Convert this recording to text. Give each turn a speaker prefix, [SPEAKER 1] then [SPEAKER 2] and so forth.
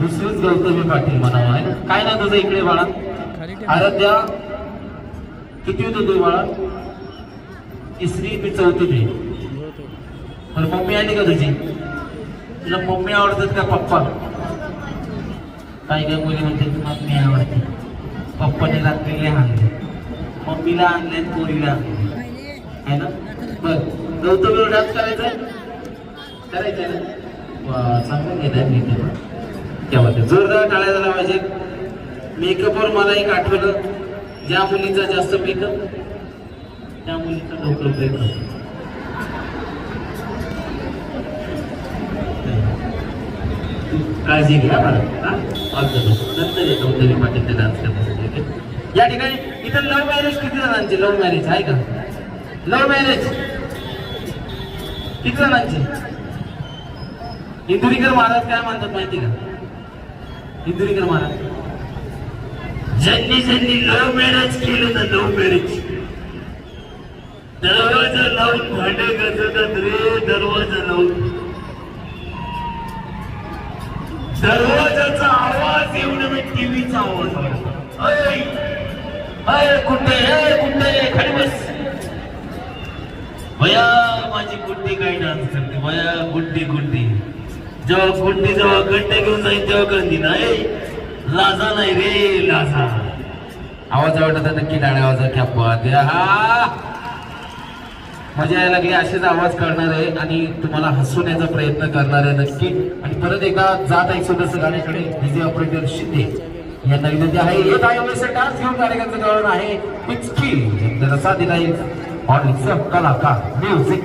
[SPEAKER 1] दुसरीच गौतमी पाटील म्हणावं आहे ना. काय ना तुझं इकडे बाळा आराध्या किती होतं तू बाळा? तिसरी मी चौथी. तर मम्मी आली का तुझी? तुला मम्मी आवडतात का पप्पा? काही काय मुली म्हणते मम्मी आवडते, पप्पाने रात्रीले आणले, मम्मीला आणले, पोरीला आणले आहे ना. बर गौतमीवर डान्स करायचा आहे ना. चांगलं घेत आहे मेकअप. तेव्हा ते जोरदार टाळ्या झाला पाहिजे. मेकअपवर मला एक आठवलं, ज्या मुलीचा जास्त मेकअप त्या मुलीचं डोकं ब्रेक होतं. काळजी घ्या बरं. नंतर येतो गौतमी पाटीलचे डान्स करण्यासाठी. या ठिकाणी इथं लव्ह मॅरेज किती जणांचे? लव्ह मॅरेज आहे का? लव्ह मॅरेज किती जणांचे? इंदुरीकर महाराज काय म्हणतात माहिती का? इंदुरीकर महाराज ज्यांनी ज्यांनी लव्ह मॅरेज केलं ना, लव्ह मॅरेज दरवाजा लावून भांडे घासतात रे, दरवाजा लावून. दरवाजाचा आवाज एवढं मी टीव्हीचा आवाज कुठे खाली बस. भया माझी गुड्डी काय डान्स करते, भया गुड्डी जेव्हा गुड्डी जेव्हा गड्डे घेऊन जाईल तेव्हा गंदी नाही, लाजा नाही रे लाजा. आवाज आवडत नक्की टाळ्या आवाज क्या बात आहे. हा मजा यायला लागली. असेच आवाज करणार आहे आणि तुम्हाला हसवण्याचा प्रयत्न करणार आहे नक्की. आणि परत एकदा जात आहे सुदर्शन गाण्याकडे. डीजे ऑपरेटर शिंदे यांना विनंती आहे. येत आहे डान्स घेऊन कार्यक्रमाचं कारण आहे पिचकी रसा दिला ऑन कलाकार म्युझिक.